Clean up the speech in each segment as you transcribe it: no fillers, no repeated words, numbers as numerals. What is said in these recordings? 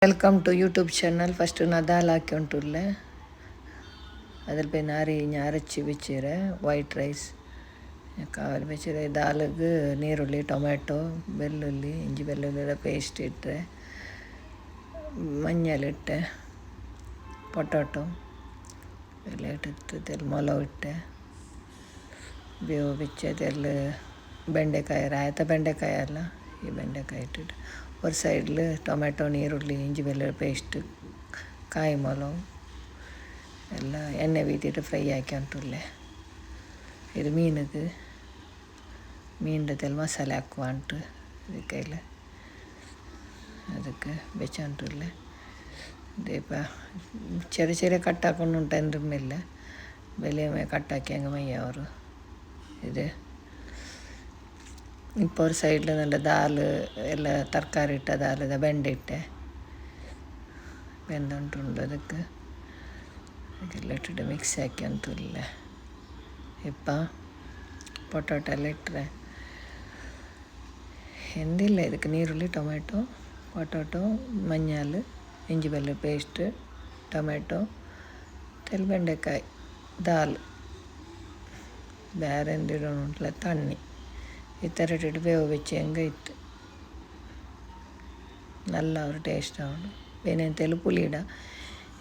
Welcome to YouTube channel. First ನಾ ದಾಲ್ ಹಾಕಿ ಉಂಟುಲ್ಲ ಅದ್ರ ಪೈ ನಾರಿ ಅರಚಿ ಬಿಚ್ಚಿರೆ ವೈಟ್ ರೈಸ್ ಕಾವಲಿ ಬಿಚ್ಚಿರೆ ದಾಲ್ಗೆ ನೀರುಳ್ಳಿ ಟೊಮ್ಯಾಟೊ ಬೆಳ್ಳುಳ್ಳಿ ಇಂಜಿ ಬೆಳ್ಳುಳ್ಳಿ ಪೇಸ್ಟ್ ಇಟ್ಟರೆ ಮഞ്ഞളിಟ್ಟೆ ಪೊಟಾಟೊ ಎಲ್ಲ ಇಟ್ಟಿತ್ತು ತೆಲ್ ಮೊಲ ಇಟ್ಟೆ ಬೇವು ಬಿಚ್ಚೆ ತೆಲ್ ಬೆಂಡೆಕಾಯಿ ರಾಯ್ತ ಬೆಂಡೆಕಾಯಿ ಅಲ್ಲ ಈ ಬೆಂಡೆಕಾಯಿ ಇಟ್ಟಿಟ್ಟು ஒரு சைடில் ಟೊಮೆಟೊ ನೀರುಳ್ಳಿ ಇಂಜಿ ಬೆಳ್ಳುಳ್ಳಿ ಪೇಸ್ಟ್ ಕಾಯಿ ಮೊಲವು ಎಲ್ಲ ಎಣ್ಣೆ ಬೀತಿಟ್ಟು ಫ್ರೈ ಹಾಕಿ ಉಂಟುಲ್ಲೆ ಇದು ಮೀನಿಗೆ ತೆಲ್ ಮಸಾಲೆ ಹಾಕುವ ಉಂಟು ಇದಕ್ಕೆಲ್ಲ ಅದಕ್ಕೆ ಬೆಚ್ಚ ಉಂಟುಲ್ಲೆ ದೀಪ ಚೆರೆ ಚೆರೆ ಕಟ್ ಹಾಕೊಂಡು ಉಂಟು ಅಂದ್ರ ಮೇಲೆ ಬೆಲೆ ಕಟ್ ಹಾಕಿ ಹಂಗೆ ಮೈಯ ಅವರು ಇದೆ ഇപ്പോൾ ഒരു സൈഡിൽ നല്ല ദാല് ಎಲ್ಲ ತರಕಾರಿ ಇಟ್ಟ ದಾಲದ ಬೆಂಡೆ ಇಟ್ಟೆ ಬೆಂದುಂಟುಂಡು ಅದಕ್ಕೆ ಅದೆಲ್ಲ ಇಟ್ಟಿಟ್ಟು ಮಿಕ್ಸ್ ಹಾಕಿ ಅಂತುಲ್ಲ ಇಪ್ಪ ಪೊಟಾಟೊ ಎಲ್ಲ ಇಟ್ಟರೆ ಎಂದಿಲ್ಲ ಇದಕ್ಕೆ ನೀರುಳ್ಳಿ ಟೊಮೆಟೊ ಪೊಟಾಟೊ ಮഞ്ഞൾ ಇಂಜಿ ಬೆಳ್ಳುಳ್ಳಿ ಪೇಸ್ಟ್ ಟೊಮೆಟೊ ತೆಲ್ ಬೆಂಡೆಕಾಯಿ ದಾಲ್ ಬೇರೆ ಎಂದಿಡೋಣ ಉಂಟಲ್ಲ ತಣ್ಣಿ ಈ ಥರ ಇಟ್ಟಿಟ್ಟು ಬೇವು ಬೆಚ್ಚಿ ಹಂಗೆ ಇತ್ತು നല്ല ഒരു ടേസ്റ്റ് ആണ് പിന്നെ തെല് പുളിയിട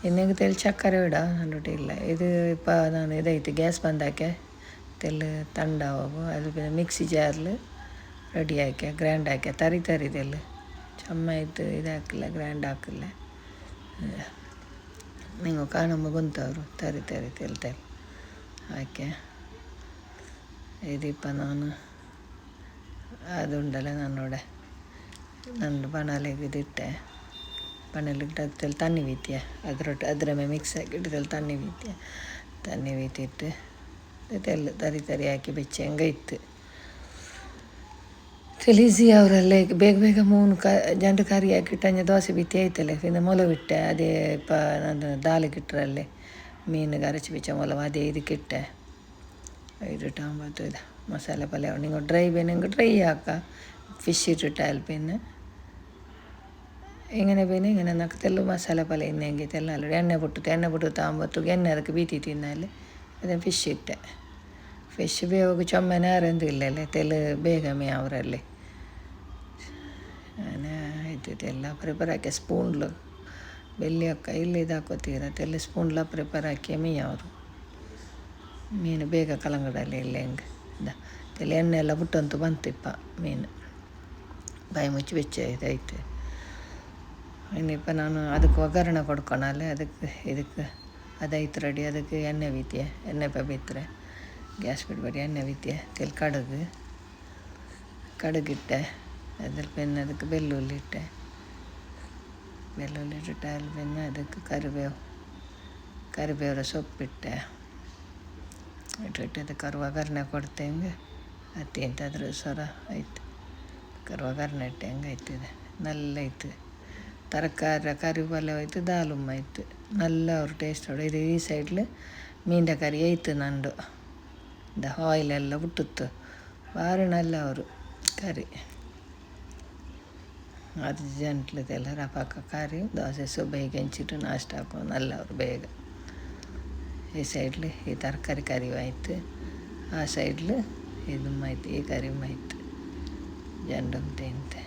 എന്നെങ്കിൽ തെല് ചക്കര ഇടാ കണ്ടിട്ട് ഇല്ല ഇത് ഇപ്പോൾ ನಾನು ഇതായിട്ട് ഗ്യാസ് ಬಂದಾಕೆ തെല് തണ്ടാവും അത് പിന്നെ മിക്സി ജാറിൽ ರೆಡಿ ಹಾಕಿ ಗ್ರ್ಯಾಂಡ್ ಹಾಕಿ ತರಿ ತೆಲ್ಲು ಚಮ್ಮಾಯ್ತು ಇದಾಕಿಲ್ಲ ಗ್ರ್ಯಾಂಡ್ ಹಾಕಿಲ್ಲ ನೀವು ಕಾಣಮ್ಮ ಗೊಂತವರು ತರಿ ತೆಲ್ ಹಾಕಿ ഇതിപ്പോൾ ನಾನು അതുണ്ടല്ലോ നന്നോടെ ನನ್ನ ಬಣಲೆಗೆ ಇದಿಟ್ಟೆ ಬಣಲಿಟ್ಟು ಅದರಲ್ಲಿ ತಣ್ಣಿ ಬೀತಿಯ ಅದ್ರ ಮೇಲೆ ಮಿಕ್ಸ್ ಹಾಕಿಟ್ಟು ತಣ್ಣಿ ಬೀತಿಟ್ಟು ತೆಲ್ಲು ತರಿ ಹಾಕಿ ಬೆಚ್ಚಿ ಹಂಗೆ ಇತ್ತು ತಿಳಿಸಿ ಅವರಲ್ಲೇ ಬೇಗ ಮೂನು ಜಂಡು ಕರಿ ಹಾಕಿಟ್ಟು ದೋಸೆ ಬೀತಿ ಆಯ್ತಲ್ಲ പിന്നെ ಮೊಲ ಬಿಟ್ಟೆ ಅದೇ ನಾನು ದಾಲಿಗೆ ಇಟ್ಟರಲ್ಲಿ ಮೀನಿಗೆ ಅರಚಿ ಬಿಚ್ಚ ಮೊಲವ ಅದೇ ಇದಕ್ಕಿಟ್ಟೆ ಇದು ಟಾಂಬತ್ತು ಇದು ಮಸಾಲೆ ಪಲ್ಯ ನೀವು ಡ್ರೈ ಬೇನೆಂಗೆ ಡ್ರೈ ಹಾಕ ಫಿಶ್ ಇಟ್ಟಿಟ್ಟಾಲ್ പിന്നെ ഇങ്ങനെ പിന്നെ ഇങ്ങനെ നമുക്ക് തെല്ലു മസാല പല ഇന്നെങ്കിൽ തെല്ലല്ലോ എണ്ണ പൊട്ടു താമ്പത്തു എണ്ണ ಅದಕ್ಕೆ ಬೀತಿ ತಿನ್ನಲ್ಲ ಅದೇ ಫಿಶ್ ಇಟ್ಟೆ ಫಿಶ್ ಬೇವಾಗ ಚೊಮ್ಮನೆ ಅರಂದಿಲ್ಲല്ലേ ತೆಲು ಬೇಗ ಮೇ ಅವರಲ್ಲಿ ಆಯ್ತು ಎಲ್ಲ ಪ್ರಿಪೇರ್ ಹಾಕಿ ಸ್ಪೂನ್ಲು ಬೆಲ್ಲಿ ಹಾಕ ಇಲ್ಲಿ ಇದು ಹಾಕೋತೀರ ತೆಲು ಸ್ಪೂನ್ಲ ಪ್ರಿಪೇರ್ ಹಾಕಿ ಮೇಯ ಅವರು ಮೀನು ಬೇಗ ಕಲಂಗಡಲ್ಲಿ ಇಲ್ಲ ಹೆಂಗೆ ತೆಲೆ ಎಣ್ಣೆ ಎಲ್ಲ ಬಿಟ್ಟಂತೂ ಬಂತಿಪ್ಪ ಮೀನು ಬಾಯಿ ಮುಚ್ಚಿ ಬೆಚ್ಚ ಇದಾಯ್ತು ಇನ್ನಿಪ್ಪ ನಾನು ಅದಕ್ಕೆ ಒಗ್ಗರಣೆ ಕೊಡ್ಕೊಳಲ್ಲ ಇದಕ್ಕೆ ಅದಾಯ್ತು ರೆಡಿ ಅದಕ್ಕೆ ಎಣ್ಣೆ ಬೀತಿಯ ಎಣ್ಣೆ ಬಿತ್ತರೆ ಗ್ಯಾಸ್ ಬಿಡಬೇಡಿ ಎಣ್ಣೆ ಬೀತಿಯ ತೆಲ್ ಕಡುಗಿಟ್ಟೆ ಅದ್ರ ಬೆನ್ನು ಅದಕ್ಕೆ ಬೆಳ್ಳುಳ್ಳಿ ಇಟ್ಟೆ ಇಟ್ಟು ಅಲ್ಲಿ ಬೆನ್ನು ಅದಕ್ಕೆ ಕರಿಬೇವರ ಸೊಪ್ಪಿಟ್ಟೆ ಇಟ್ಟಿಟ್ಟು ಅದಕ್ಕೆ ಒಗ್ಗರಣೆ ಕೊಡ್ತೆ ಹೆಂಗೆ ಅತ್ತಿ ಅಂತ ಅದ್ರ ಸ್ವರ ಆಯ್ತು ಒಗ್ಗರಣೆ ಇಟ್ಟೆ ಹೆಂಗೆ ಆಯ್ತಿದೆ ನಲ್ಲ ಐತೆ ತರಕಾರಿ ಕರಿ ಪಲ್ಯ ಹೋಯ್ತು ದಾಲುಮ್ಮ ಆಯ್ತು ನಲ್ಲ ಅವರು ಟೇಸ್ಟ್ ಇದು ಈ ಸೈಡ್ಲು ಮೀಂಡ ಕರಿ ಆಯ್ತು ನಂದು ಆಯಿಲೆಲ್ಲ ಬಿಟ್ಟಿತ್ತು ಭಾರಿ ನಲ್ಲ ಅವರು ಕರಿ ಅರ್ಜೆಂಟ್ಲದೆಲ್ಲ ರಪಾಕ ಕರಿ ದೋಸೆ ಬೇಗ ಹೆಂಚಿಟ್ಟು ನಾಷ್ಟ ಹಾಕೋ ನಲ್ಲ ಅವರು ಬೇಗ ಈ ಸೈಡ್ಲು ಈ ತರಕಾರಿ ಆಯ್ತು ಆ ಸೈಡ್ಲು ಇದು ಆಯ್ತು ಈ ಕರಿ ಆಯ್ತು ಜಂಡು ತಿಂತೆ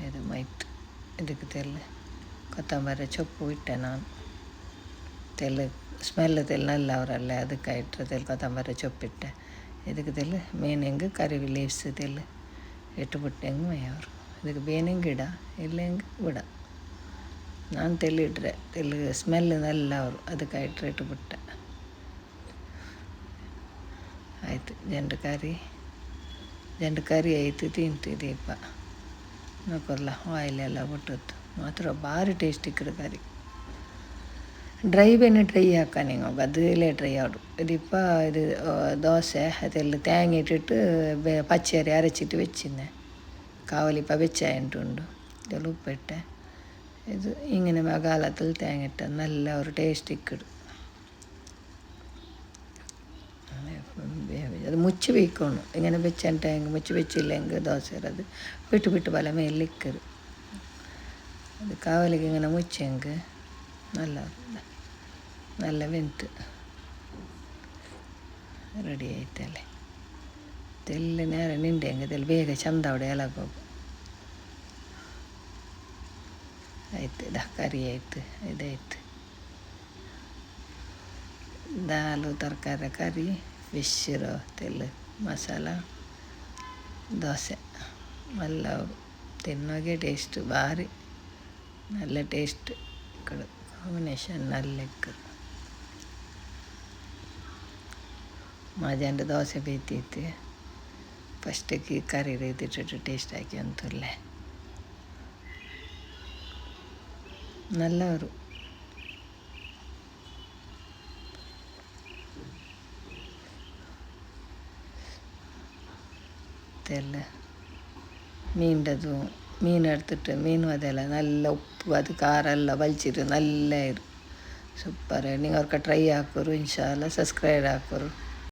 ಇದು ಆಯ್ತು ಇದಕ್ಕೆ ತೆಲ್ಲು ಕೊತ್ತಂಬರಿ ಸೊಪ್ಪು ಇಟ್ಟೆ ನಾನು ತೆಲ್ಲು ಸ್ಮೆಲ್ ನಲ್ಲ ಅವರಲ್ಲೇ ಅದಕ್ಕೆ ಇಟ್ಟರೆ ತೆಲ್ಲು ಕೊತ್ತಂಬರಿ ಸೊಪ್ಪಿಟ್ಟೆ ಇದಕ್ಕೆ ತೆಲ್ಲು ಮೇನೆಂಗೆ ಕರಿ ಲೀವ್ಸ್ ತೆಲ್ಲು ಇಟ್ಟುಬಿಟ್ಟೆ ಹೆಂಗೆ ಮೈಯವರು ಇದಕ್ಕೆ ಬೇನೆಂಗೆ ಗಿಡ ಇಲ್ಲ ಹೆಂಗೆ ಬಿಡ ನಾನು ತೆಲ್ಲಿಟ್ರೆ ಸ್ಮೆಲ್ ನಲ್ಲ ಅವರು ಅದಕ್ಕೆ ಇಟ್ಟುಬಿಟ್ಟೆ ಆಯಿತು ಜಂಡು ಕರಿ ಆಯಿತು ತಿಂತು ದೀಪ ನೋಕೊಲ್ಲ ಆಯಿಲೆಲ್ಲ ಬಿಟ್ಟದ್ದು ಮಾತ್ರ ಭಾರಿ ಟೇಸ್ಟ್ ಇಕ್ಕಡು ಕರಿ ಡ್ರೈ ಹಾಕ ನೀವು ಗದ್ದಲೇ ಡ್ರೈ ಆಡು ಇದೀಪ ಇದು ದೋಸೆ ಅದೆಲ್ಲ ತೇಂಗ ಇಟ್ಟಿಟ್ಟು ಪಚ್ಚರಿ ಅರಚಿಟ್ಟು വെച്ചിന്നെ കാവലിപ്പ വെച്ചായിട്ടുണ്ടു ഇതിൽ ഉപ്പിട്ടെ ഇത് ഇങ്ങനെ മകാലത്തിൽ തേങ്ങ ഇട്ട നല്ല ഒരു ടേസ്റ്റ് ഇക്കിടും ಅದು ಮುಚ್ಚಿ ಬೇಯ್ಕೋಣು ಇಂಗನೆ ಬೆಚ್ಚಂಟ ಹೆಂಗೆ ಮುಚ್ಚಿ ಬೆಚ್ಚಿಲ್ಲ ಹೆಂಗೆ ದೋಸೆ ಇರೋದು ಬಿಟ್ಟು ಬಿಟ್ಟು ಬಲ ಮೇಲೆ ಇಕ್ಕರು ಅದು ಕಾವಲಿಗೆ ಇಂಗನೆ ಮುಚ್ಚಿ ಹೆಂಗೆ നല്ല വെന്ത് ರೆಡಿ ಆಯ್ತಲ್ಲೇ ತೆಲ್ಲ ನೇರ ನಿಂಡೆ ಹಂಗೆ ತೆಲ್ಲ ಬೇಗ ಚಂದ ಅವಡೆ ಎಲಾಗೋಗು ಆಯ್ತು ಕರಿ ಆಯ್ತು ಇದಾಯ್ತು ದಾಲು ತರಕಾರಿ ಕರಿ ಫಿಶ್ ಇರೋ ತೆಲ್ಲ ಮಸಾಲ ದೋಸೆ ಎಲ್ಲ ತಿನ್ನೋಗೆ ಟೇಸ್ಟ್ ಭಾರಿ നല്ല ടേസ്റ്റ് കോമ്പിനേഷൻ നല്ല മജാൻ്റെ ദോശ ಬೇಯ್ತೈತೆ ಫಸ್ಟಿಗೆ ಕರಿ ಇಟ್ಟಿಟ್ಟು ಟೇಸ್ಟ್ ಹಾಕಿ ಅಂತಲ್ಲೇ നല്ലൊരു തെല്ല മീൻ്റെതും മീനെടുത്തിട്ട് മീനും അതെല്ലാം നല്ല ഉപ്പ് അത് കാരെല്ലാം വലിച്ചിട്ട് നല്ല സൂപ്പർ നിങ്ങൾ ട്രൈ ആക്കോರು ಇನ್ಶಾಲ್ಲ ಸಬ್ಸ್ಕ್ರೈಬ್ ಆಕೋರು